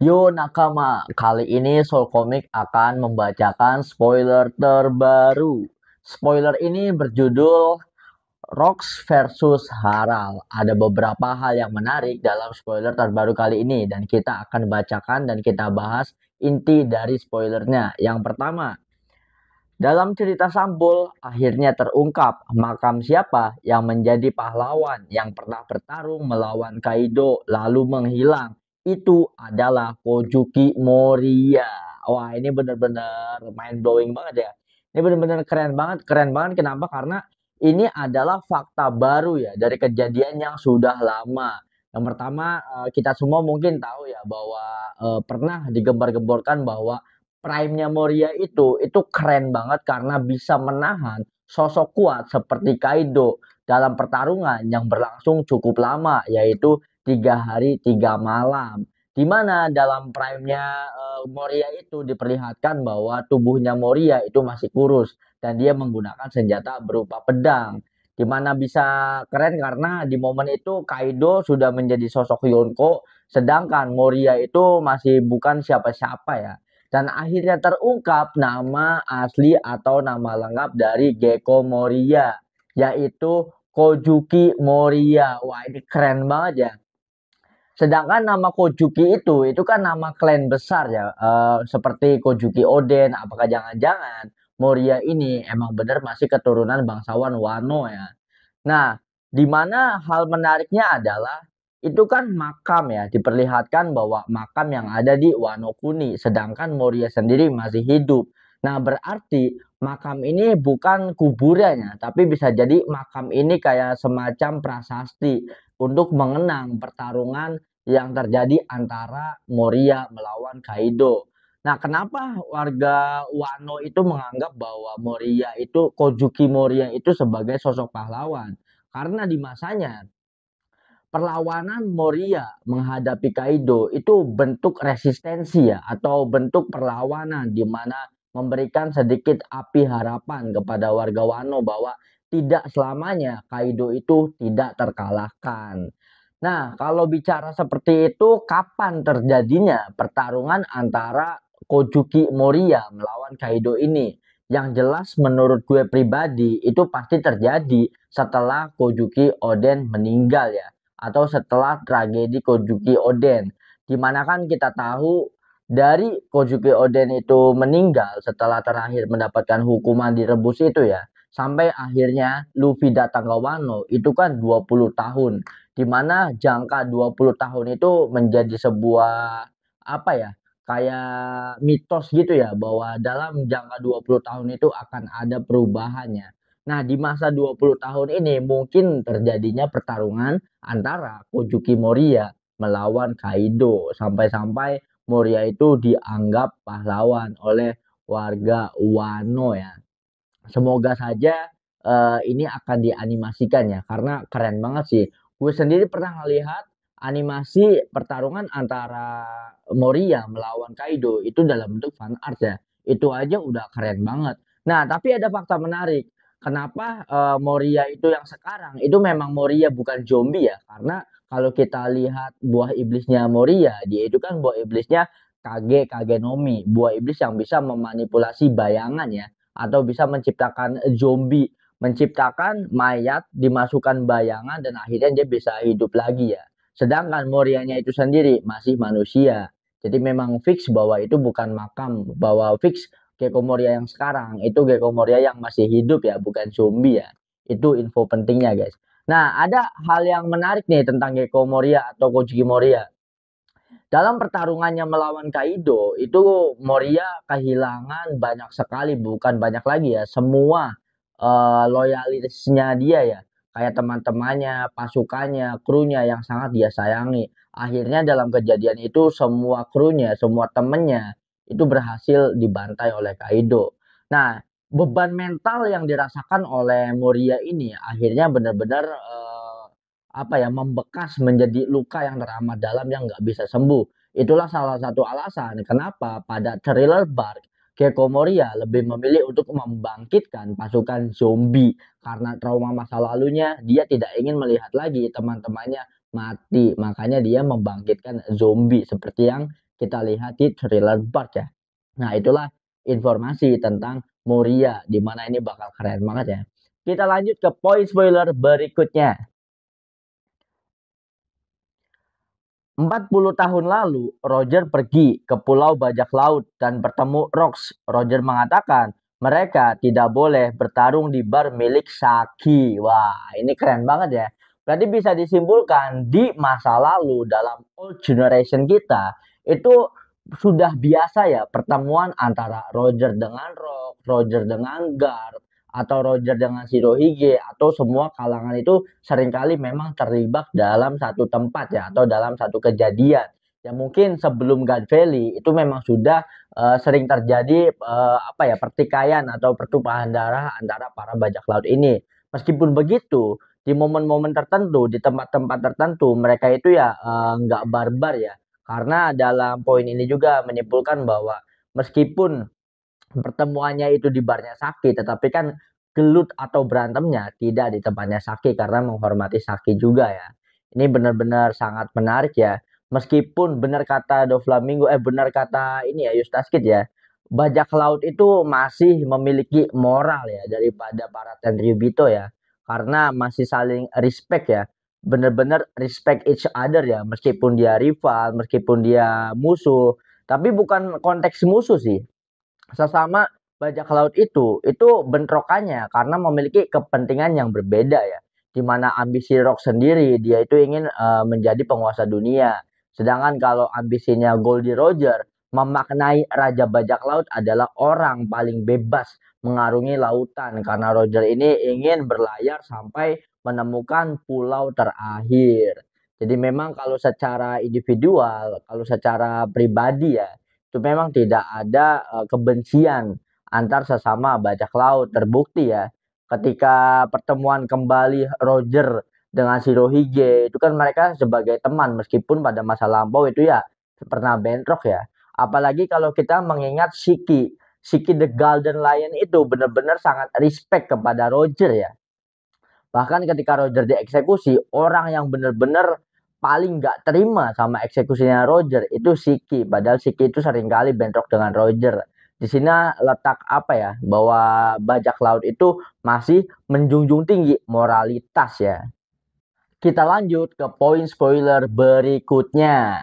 Yo nakama, kali ini Soul Comic akan membacakan spoiler terbaru. Spoiler ini berjudul Rox versus Haral. Ada beberapa hal yang menarik dalam spoiler terbaru kali ini dan kita akan bacakan dan kita bahas inti dari spoilernya. Yang pertama, dalam cerita Sampul, akhirnya terungkap makam siapa yang menjadi pahlawan yang pernah bertarung melawan Kaido lalu menghilang. Itu adalah Kojuki Moria. Wah, ini benar-benar mind blowing banget ya. Ini benar-benar keren banget, keren banget. Kenapa? Karena ini adalah fakta baru ya dari kejadian yang sudah lama. Yang pertama, kita semua mungkin tahu ya bahwa pernah digembar-gemborkan bahwa prime-nya Moria itu keren banget karena bisa menahan sosok kuat seperti Kaido dalam pertarungan yang berlangsung cukup lama, yaitu 3 hari 3 malam. Di mana dalam prime-nya Moria itu diperlihatkan bahwa tubuhnya Moria itu masih kurus dan dia menggunakan senjata berupa pedang. Di mana bisa keren karena di momen itu Kaido sudah menjadi sosok Yonko, sedangkan Moria itu masih bukan siapa-siapa ya, dan akhirnya terungkap nama asli atau nama lengkap dari Gecko Moria, yaitu Kojuki Moria. Wah, ini keren banget ya. Sedangkan nama Kojuki itu kan nama klan besar ya, seperti Kojuki Oden. Apakah jangan-jangan Moria ini emang benar masih keturunan bangsawan Wano ya? Nah, di mana hal menariknya adalah itu kan makam ya, diperlihatkan bahwa makam yang ada di Wano Kuni, sedangkan Moria sendiri masih hidup. Nah, berarti makam ini bukan kuburannya, tapi bisa jadi makam ini kayak semacam prasasti untuk mengenang pertarungan yang terjadi antara Moria melawan Kaido. Nah, kenapa warga Wano itu menganggap bahwa Moria itu, Kojuki Moria itu sebagai sosok pahlawan? Karena di masanya perlawanan Moria menghadapi Kaido itu bentuk resistensi ya, atau bentuk perlawanan di mana memberikan sedikit api harapan kepada warga Wano bahwa tidak selamanya Kaido itu tidak terkalahkan. Nah, kalau bicara seperti itu, kapan terjadinya pertarungan antara Kojuki Moria melawan Kaido ini? Yang jelas menurut gue pribadi itu pasti terjadi setelah Kojuki Oden meninggal ya, atau setelah tragedi Kojuki Oden. Dimana kan kita tahu dari Kojuki Oden itu meninggal setelah terakhir mendapatkan hukuman direbus itu ya, sampai akhirnya Luffy datang ke Wano itu kan 20 tahun, di mana jangka 20 tahun itu menjadi sebuah apa ya, kayak mitos gitu ya, bahwa dalam jangka 20 tahun itu akan ada perubahannya. Nah, di masa 20 tahun ini mungkin terjadinya pertarungan antara Kojuki Moria melawan Kaido, sampai-sampai Moria itu dianggap pahlawan oleh warga Wano ya. Semoga saja ini akan dianimasikan ya, karena keren banget sih. Gue sendiri pernah ngelihat animasi pertarungan antara Moria melawan Kaido itu dalam bentuk fan art ya. Itu aja udah keren banget. Nah, tapi ada fakta menarik. Kenapa Moria itu yang sekarang itu memang Moria bukan zombie ya? Karena kalau kita lihat buah iblisnya Moria, dia itu kan buah iblisnya Kage Kagenomi, buah iblis yang bisa memanipulasi bayangan ya, atau bisa menciptakan zombie, menciptakan mayat, dimasukkan bayangan dan akhirnya dia bisa hidup lagi ya. Sedangkan Morianya itu sendiri masih manusia. Jadi memang fix bahwa itu bukan makam, bahwa fix Gecko Moria yang sekarang itu Gecko Moria yang masih hidup ya, bukan zombie ya. Itu info pentingnya guys. Nah, ada hal yang menarik nih tentang Gecko Moria atau Kojuki Moria. Dalam pertarungannya melawan Kaido, itu Moria kehilangan banyak sekali, bukan banyak lagi ya, semua loyalisnya dia ya, kayak teman-temannya, pasukannya, krunya yang sangat dia sayangi. Akhirnya dalam kejadian itu semua krunya, semua temennya itu berhasil dibantai oleh Kaido. Nah, beban mental yang dirasakan oleh Moria ini akhirnya benar-benar apa ya, membekas menjadi luka yang teramat dalam yang nggak bisa sembuh. Itulah salah satu alasan kenapa pada Thriller Bark Gecko Moria lebih memilih untuk membangkitkan pasukan zombie karena trauma masa lalunya dia tidak ingin melihat lagi teman-temannya mati. Makanya dia membangkitkan zombie seperti yang kita lihat di trailer Bark ya. Nah, itulah informasi tentang Moria, di mana ini bakal keren banget ya. Kita lanjut ke poin spoiler berikutnya. 40 tahun lalu, Roger pergi ke Pulau Bajak Laut dan bertemu Rox. Roger mengatakan mereka tidak boleh bertarung di bar milik Saki. Wah, ini keren banget ya. Berarti bisa disimpulkan di masa lalu dalam old generation kita itu sudah biasa ya pertemuan antara Roger dengan Rox, Roger dengan Gar, atau Roger dengan Shirohige, atau semua kalangan itu seringkali memang terlibat dalam satu tempat ya, atau dalam satu kejadian yang mungkin sebelum God Valley itu memang sudah sering terjadi apa ya, pertikaian atau pertumpahan darah antara para bajak laut ini. Meskipun begitu, di momen-momen tertentu, di tempat-tempat tertentu, mereka itu ya nggak barbar ya. Karena dalam poin ini juga menyimpulkan bahwa meskipun pertemuannya itu di barnya Saki, tetapi kan gelut atau berantemnya tidak di tempatnya Saki karena menghormati Saki juga ya. Ini benar-benar sangat menarik ya. Meskipun benar kata Doflamingo, benar kata ini ya Eustace Kid ya, bajak laut itu masih memiliki moral ya daripada para Tenryubito ya, karena masih saling respect ya, benar-benar respect each other ya, meskipun dia rival, meskipun dia musuh, tapi bukan konteks musuh sih, sesama bajak laut itu bentrokannya karena memiliki kepentingan yang berbeda ya. Di mana ambisi Rock sendiri dia itu ingin menjadi penguasa dunia. Sedangkan kalau ambisinya Goldie Roger memaknai Raja Bajak Laut adalah orang paling bebas mengarungi lautan karena Roger ini ingin berlayar sampai menemukan pulau terakhir. Jadi memang kalau secara individual, kalau secara pribadi ya, itu memang tidak ada kebencian antar sesama bajak laut. Terbukti ya ketika pertemuan kembali Roger dengan Shirohige itu kan mereka sebagai teman meskipun pada masa lampau itu ya pernah bentrok ya. Apalagi kalau kita mengingat Shiki the Golden Lion itu benar-benar sangat respect kepada Roger ya. Bahkan ketika Roger dieksekusi, orang yang benar-benar paling nggak terima sama eksekusinya Roger itu Shiki. Padahal Shiki itu seringkali bentrok dengan Roger. Di sini letak apa ya, bahwa bajak laut itu masih menjunjung tinggi moralitas ya. Kita lanjut ke poin spoiler berikutnya.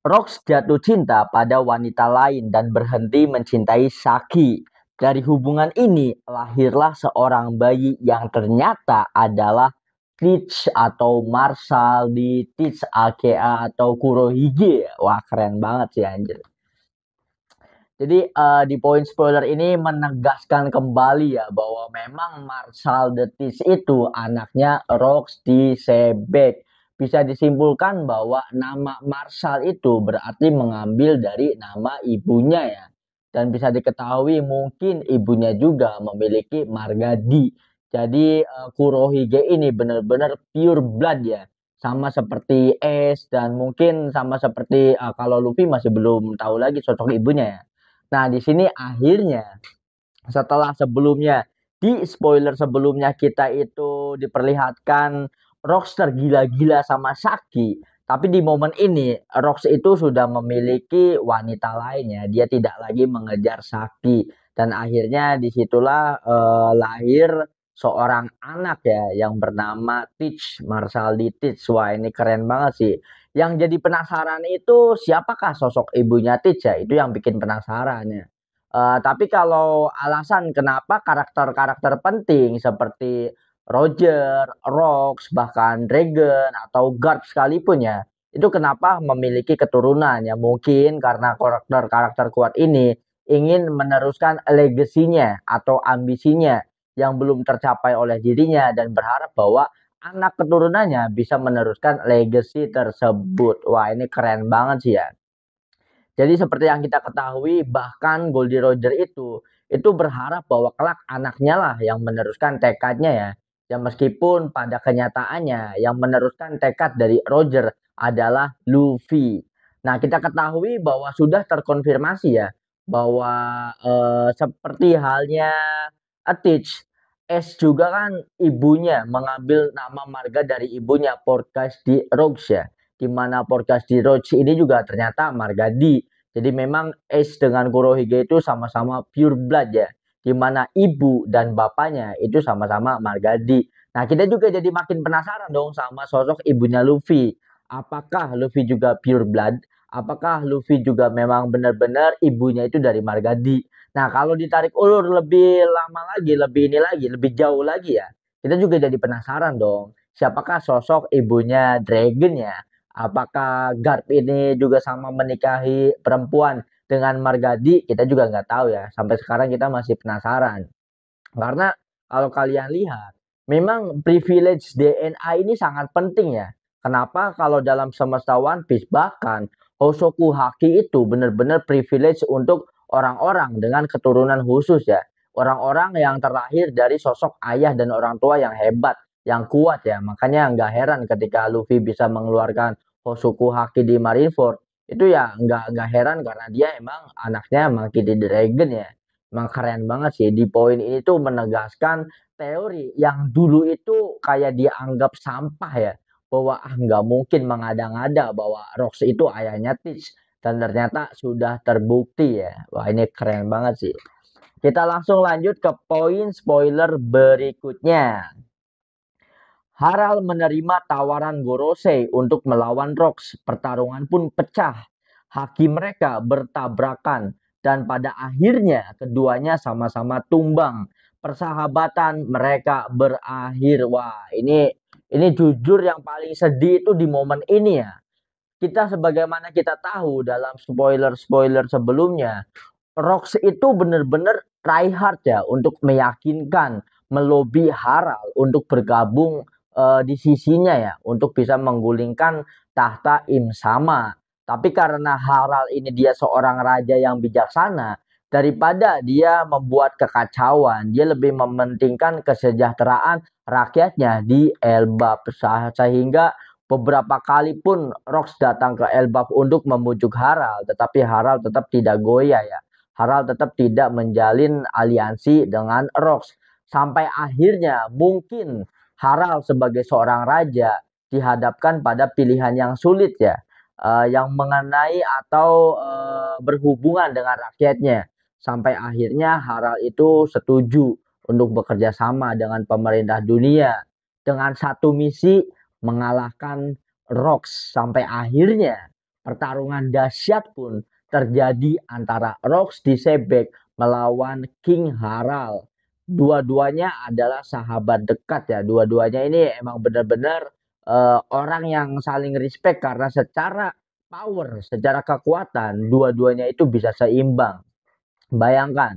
Rox jatuh cinta pada wanita lain dan berhenti mencintai Saki. Dari hubungan ini lahirlah seorang bayi yang ternyata adalah Teach atau Marshall di Teach AKA atau Kurohige. Wah, keren banget sih anjir. Jadi di poin spoiler ini menegaskan kembali ya bahwa memang Marshall the Teach itu anaknya Rox di Sebek. Bisa disimpulkan bahwa nama Marshall itu berarti mengambil dari nama ibunya ya. Dan bisa diketahui mungkin ibunya juga memiliki marga Di. Jadi Kurohige ini benar-benar pure blood ya. Sama seperti Ace dan mungkin sama seperti kalau Luffy masih belum tahu lagi sosok ibunya ya. Nah, di sini akhirnya setelah sebelumnya di spoiler sebelumnya kita itu diperlihatkan Rox tergila-gila sama Saki, tapi di momen ini Rox itu sudah memiliki wanita lainnya. Dia tidak lagi mengejar Saki dan akhirnya disitulah lahir seorang anak ya yang bernama Teach, Marshall Teach. Wah, ini keren banget sih. Yang jadi penasaran itu siapakah sosok ibunya Teach ya? Itu yang bikin penasaran ya. Tapi kalau alasan kenapa karakter-karakter penting seperti Roger, Rox, bahkan Dragon atau Garp sekalipun ya, itu kenapa memiliki keturunan ya? Mungkin karena karakter-karakter kuat ini ingin meneruskan legasinya atau ambisinya yang belum tercapai oleh dirinya dan berharap bahwa anak keturunannya bisa meneruskan legasi tersebut. Wah, ini keren banget sih ya. Jadi seperti yang kita ketahui bahkan Goldie Roger itu berharap bahwa kelak anaknya lah yang meneruskan tekadnya ya. Ya meskipun pada kenyataannya yang meneruskan tekad dari Roger adalah Luffy. Nah, kita ketahui bahwa sudah terkonfirmasi ya bahwa seperti halnya Teach, S juga kan ibunya mengambil nama marga dari ibunya Podcast di Rogues ya. di mana podcast di Roach ini juga ternyata margadi. Jadi memang Ace dengan Kurohige itu sama-sama pure blood ya, di mana ibu dan bapaknya itu sama-sama margadi. Nah, kita juga jadi makin penasaran dong sama sosok ibunya Luffy. Apakah Luffy juga pure blood? Apakah Luffy juga memang benar-benar ibunya itu dari margadi? Nah, kalau ditarik ulur lebih lama lagi, lebih ini lagi, lebih jauh lagi ya, kita juga jadi penasaran dong. Siapakah sosok ibunya Dragon ya? Apakah Garp ini juga sama menikahi perempuan dengan Margadi? Kita juga nggak tahu ya. Sampai sekarang kita masih penasaran. Karena kalau kalian lihat, memang privilege DNA ini sangat penting ya. Kenapa kalau dalam semesta One Piece bahkan Hosoku Haki itu benar-benar privilege untuk orang-orang dengan keturunan khusus ya. Orang-orang yang terlahir dari sosok ayah dan orang tua yang hebat, yang kuat ya. Makanya nggak heran ketika Luffy bisa mengeluarkan Hosoku Haki di Marineford. Itu ya nggak heran karena dia emang anaknya Monkey D. Dragon ya. Emang keren banget sih. Di poin ini tuh menegaskan teori yang dulu itu kayak dianggap sampah ya. Bahwa nggak mungkin mengada-ngada bahwa Rox itu ayahnya Teach. Dan ternyata sudah terbukti ya. Wah ini keren banget sih. Kita langsung lanjut ke poin spoiler berikutnya. Harald menerima tawaran Gorosei untuk melawan Rox. Pertarungan pun pecah. Haki mereka bertabrakan dan pada akhirnya keduanya sama-sama tumbang. Persahabatan mereka berakhir. Wah, ini jujur yang paling sedih itu di momen ini ya. Kita sebagaimana kita tahu dalam spoiler-spoiler sebelumnya, Rox itu benar-benar try hard ya untuk meyakinkan, melobi Harald untuk bergabung di sisinya ya, untuk bisa menggulingkan tahta Im Sama. Tapi karena Harald ini dia seorang raja yang bijaksana, daripada dia membuat kekacauan, dia lebih mementingkan kesejahteraan rakyatnya di Elbap. Sehingga beberapa kali pun Rox datang ke Elbap untuk membujuk Harald, tetapi Harald tetap tidak goyah ya. Harald tetap tidak menjalin aliansi dengan Rox. Sampai akhirnya mungkin Harald sebagai seorang raja dihadapkan pada pilihan yang sulit ya. Yang mengenai atau berhubungan dengan rakyatnya. Sampai akhirnya Harald itu setuju untuk bekerja sama dengan pemerintah dunia. Dengan satu misi mengalahkan Rox. Sampai akhirnya pertarungan dahsyat pun terjadi antara Rox di Sebek melawan King Harald. Dua-duanya adalah sahabat dekat ya. Dua-duanya ini emang benar-benar orang yang saling respect karena secara power, secara kekuatan, dua-duanya itu bisa seimbang. Bayangkan,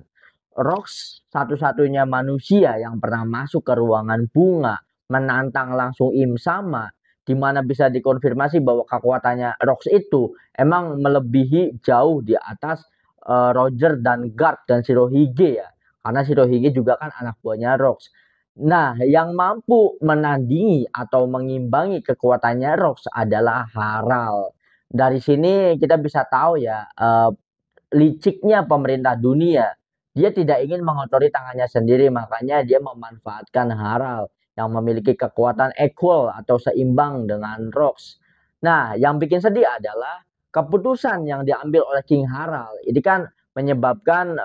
Rox satu-satunya manusia yang pernah masuk ke ruangan bunga, menantang langsung Im Sama, di mana bisa dikonfirmasi bahwa kekuatannya Rox itu emang melebihi jauh di atas Roger dan Guard dan Shirohige ya. Karena Shirohige juga kan anak buahnya Rox. Nah, yang mampu menandingi atau mengimbangi kekuatannya Rox adalah Harald. Dari sini kita bisa tahu ya, liciknya pemerintah dunia. Dia tidak ingin mengotori tangannya sendiri, makanya dia memanfaatkan Harald yang memiliki kekuatan equal atau seimbang dengan Rox. Nah, yang bikin sedih adalah keputusan yang diambil oleh King Harald. Ini kan menyebabkan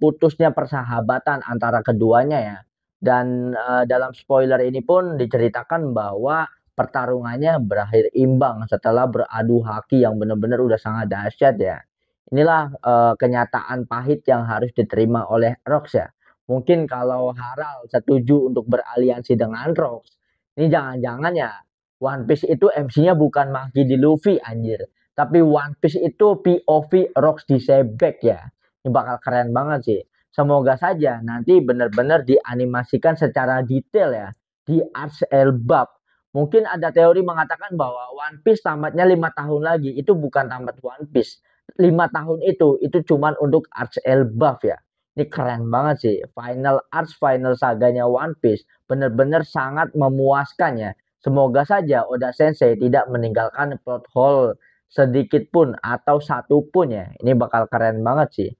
putusnya persahabatan antara keduanya ya. Dan dalam spoiler ini pun diceritakan bahwa pertarungannya berakhir imbang setelah beradu haki yang benar-benar udah sangat dahsyat ya. Inilah kenyataan pahit yang harus diterima oleh Rox ya. Mungkin kalau Harald setuju untuk beraliansi dengan Rox, ini jangan-jangan ya One Piece itu MC-nya bukan Monkey D. Luffy anjir. Tapi One Piece itu POV Rox di Sebek ya. Ini bakal keren banget sih. Semoga saja nanti benar-benar dianimasikan secara detail ya di Arts Elbap. Mungkin ada teori mengatakan bahwa One Piece tamatnya 5 tahun lagi. Itu bukan tamat One Piece. 5 tahun itu cuman untuk Arch Elbaf ya. Ini keren banget sih. Final Arch, final saganya One Piece benar-benar sangat memuaskan ya. Semoga saja Oda Sensei tidak meninggalkan plot hole sedikit pun atau satu pun ya. Ini bakal keren banget sih.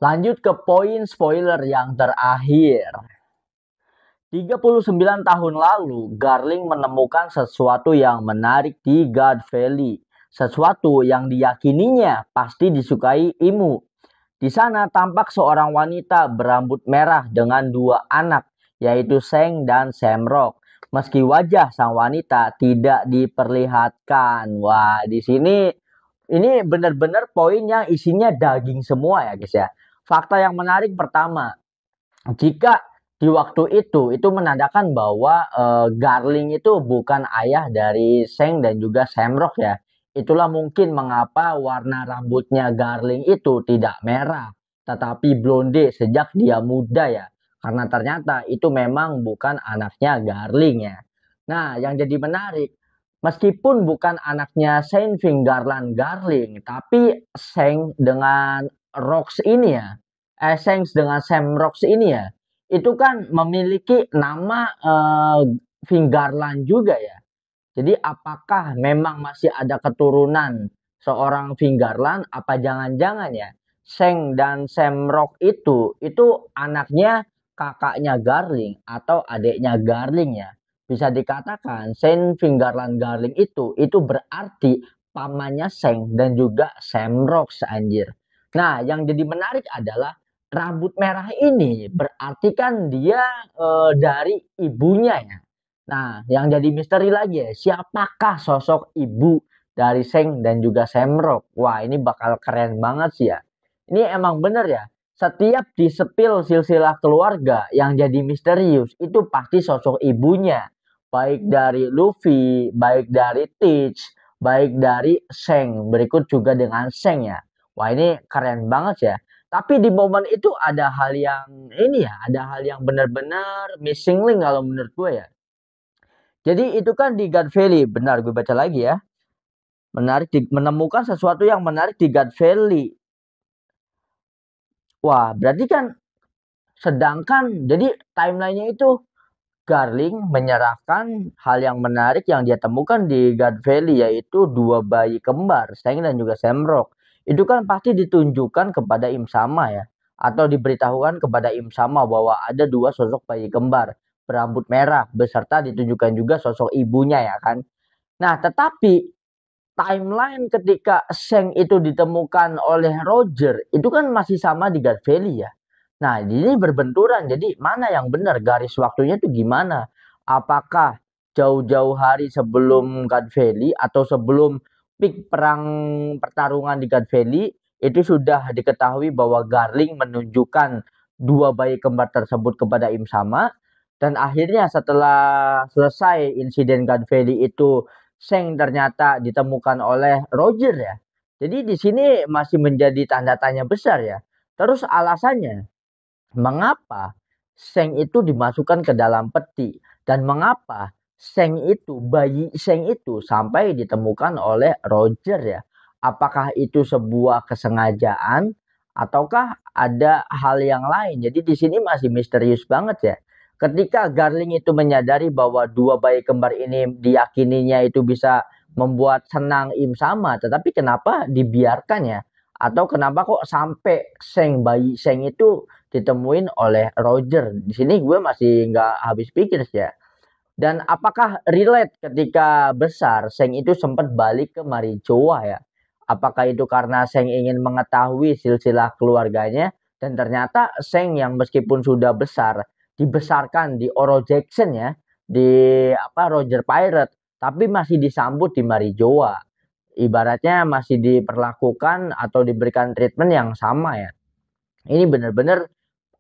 Lanjut ke poin spoiler yang terakhir. 39 tahun lalu, Garling menemukan sesuatu yang menarik di God Valley. Sesuatu yang diyakininya pasti disukai Imu. Di sana tampak seorang wanita berambut merah dengan dua anak, yaitu Seng dan Semrock. Meski wajah sang wanita tidak diperlihatkan. Wah, di sini ini benar-benar poin yang isinya daging semua ya, guys ya. Fakta yang menarik pertama, jika di waktu itu menandakan bahwa Garling itu bukan ayah dari Seng dan juga Semrock ya. Itulah mungkin mengapa warna rambutnya Garling itu tidak merah, tetapi blonde sejak dia muda ya. Karena ternyata itu memang bukan anaknya Garling ya. Nah, yang jadi menarik, meskipun bukan anaknya Saint Fingarland Garling, tapi Seng dengan Rox ini ya, Essex dengan Sam Rocks ini ya, itu kan memiliki nama Fingarland juga ya. Jadi apakah memang masih ada keturunan seorang Fingarland? Apa jangan-jangan ya Seng dan Sam Rock itu anaknya kakaknya Garling atau adiknya Garling ya? Bisa dikatakan Saint Fingarland Garling itu berarti pamannya Seng dan juga Sam Rocks anjir. Nah, yang jadi menarik adalah rambut merah ini berarti kan dia dari ibunya ya. Nah, yang jadi misteri lagi ya, siapakah sosok ibu dari Seng dan juga Semrock? Wah, ini bakal keren banget sih ya. Ini emang bener ya, setiap di sepil silsilah keluarga yang jadi misterius, itu pasti sosok ibunya. Baik dari Luffy, baik dari Teach, baik dari Seng, berikut juga dengan Seng ya. Wah, ini keren banget ya. Tapi di momen itu ada hal yang ini ya, ada hal yang benar-benar missing link kalau menurut gue ya. Jadi itu kan di God Valley, benar gue baca lagi ya. Menemukan sesuatu yang menarik di God Valley. Wah, berarti kan sedangkan jadi timelinenya itu Garling menyerahkan hal yang menarik yang dia temukan di God Valley yaitu dua bayi kembar, Seng dan juga Semrock. Itu kan pasti ditunjukkan kepada Im Sama ya, atau diberitahukan kepada Im Sama bahwa ada dua sosok bayi kembar berambut merah beserta ditunjukkan juga sosok ibunya ya kan. Nah, tetapi timeline ketika Seng itu ditemukan oleh Roger itu kan masih sama di God Valley ya. Nah, ini berbenturan. Jadi mana yang benar garis waktunya itu gimana? Apakah jauh-jauh hari sebelum God Valley atau sebelum peak perang pertarungan di God Valley itu sudah diketahui bahwa Garling menunjukkan dua bayi kembar tersebut kepada Im Sama dan akhirnya setelah selesai insiden God Valley itu Seng ternyata ditemukan oleh Roger ya. Jadi di sini masih menjadi tanda tanya besar ya. Terus alasannya, mengapa Seng itu dimasukkan ke dalam peti dan mengapa bayi Seng itu sampai ditemukan oleh Roger ya? Apakah itu sebuah kesengajaan ataukah ada hal yang lain? Jadi di sini masih misterius banget ya. Ketika Garling itu menyadari bahwa dua bayi kembar ini diyakininya itu bisa membuat senang Im Sama, tetapi kenapa dibiarkan ya? Atau kenapa kok sampai bayi Seng itu ditemuin oleh Roger? Di sini gue masih nggak habis pikir sih ya. Dan apakah relate ketika besar Seng itu sempat balik ke Marijoa ya? Apakah itu karena Seng ingin mengetahui silsilah keluarganya dan ternyata Seng yang meskipun sudah besar dibesarkan di Oro Jackson ya, di Roger Pirate, tapi masih disambut di Marijoa. Ibaratnya masih diperlakukan atau diberikan treatment yang sama ya. Ini benar-benar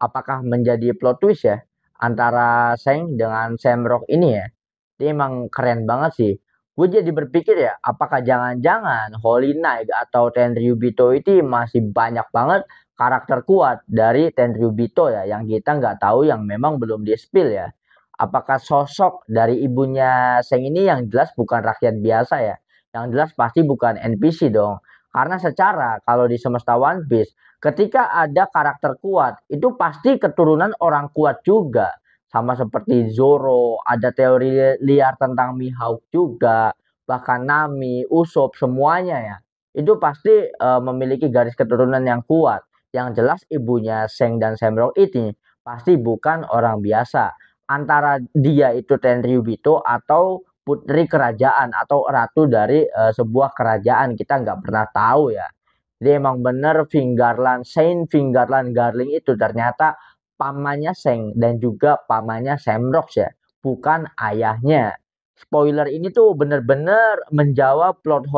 apakah menjadi plot twist ya antara Seng dengan Samrock ini ya. Ini emang keren banget sih. Gue jadi berpikir ya, apakah jangan-jangan Holy Knight atau Tenryubito itu masih banyak banget karakter kuat dari Tenryubito ya, yang kita nggak tahu yang memang belum di-spill ya. Apakah sosok dari ibunya Seng ini yang jelas bukan rakyat biasa ya, yang jelas pasti bukan NPC dong. Karena secara kalau di semesta One Piece, ketika ada karakter kuat, itu pasti keturunan orang kuat juga. Sama seperti Zoro, ada teori liar tentang Mihawk juga, bahkan Nami, Usopp, semuanya ya. Itu pasti memiliki garis keturunan yang kuat. Yang jelas ibunya Seng dan Samrock ini pasti bukan orang biasa. antara dia itu Tenryubito atau putri kerajaan atau ratu dari sebuah kerajaan, kita nggak pernah tahu ya. Jadi emang bener Saint Fingerland Garling itu ternyata pamannya Seng dan juga pamannya Semrox ya, bukan ayahnya. Spoiler ini tuh bener-bener menjawab plot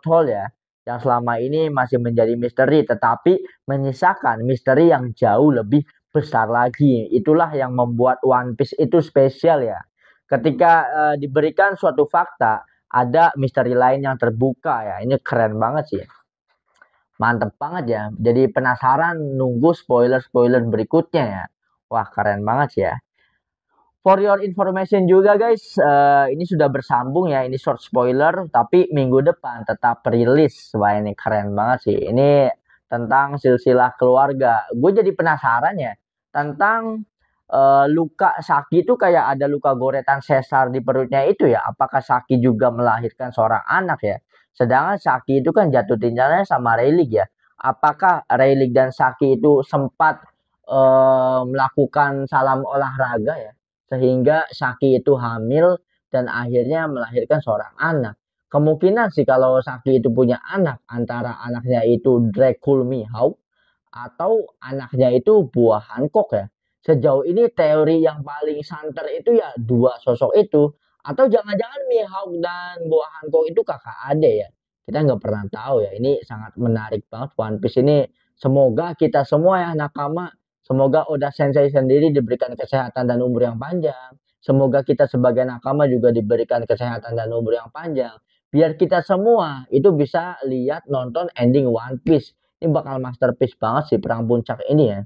hole ya, yang selama ini masih menjadi misteri, tetapi menyisakan misteri yang jauh lebih besar lagi. Itulah yang membuat One Piece itu spesial ya. Ketika diberikan suatu fakta, ada misteri lain yang terbuka ya. Ini keren banget sih. Mantep banget ya. Jadi penasaran nunggu spoiler-spoiler berikutnya ya. Wah, keren banget sih ya. For your information juga guys, ini sudah bersambung ya, ini short spoiler, tapi minggu depan tetap rilis. Wah ini keren banget sih, ini tentang silsilah keluarga. Gue jadi penasaran ya, tentang luka Saki itu kayak ada luka goretan sesar di perutnya itu ya, apakah Saki juga melahirkan seorang anak ya? Sedangkan Saki itu kan jatuh cinta sama Rayleigh ya, apakah Rayleigh dan Saki itu sempat melakukan salam olahraga ya? Sehingga Saki itu hamil dan akhirnya melahirkan seorang anak. Kemungkinan sih kalau Saki itu punya anak, antara anaknya itu Dracul Mihawk atau anaknya itu buah Hancock ya. Sejauh ini teori yang paling santer itu ya dua sosok itu. Atau jangan-jangan Mihawk dan buah Hancock itu kakak adik ya. Kita nggak pernah tahu ya. Ini sangat menarik banget One Piece ini. Semoga kita semua ya nakama, semoga Oda Sensei sendiri diberikan kesehatan dan umur yang panjang. Semoga kita sebagai nakama juga diberikan kesehatan dan umur yang panjang. Biar kita semua itu bisa lihat nonton ending One Piece. Ini bakal masterpiece banget sih Perang Puncak ini ya.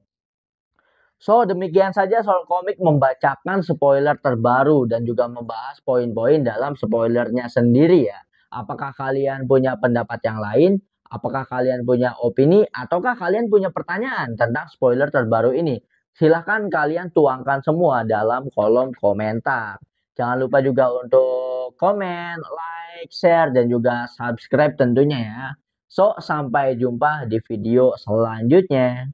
So, demikian saja soal komik membacakan spoiler terbaru dan juga membahas poin-poin dalam spoilernya sendiri ya. Apakah kalian punya pendapat yang lain? Apakah kalian punya opini? Ataukah kalian punya pertanyaan tentang spoiler terbaru ini? Silahkan kalian tuangkan semua dalam kolom komentar. Jangan lupa juga untuk komen, like, share, dan juga subscribe tentunya ya. So, sampai jumpa di video selanjutnya.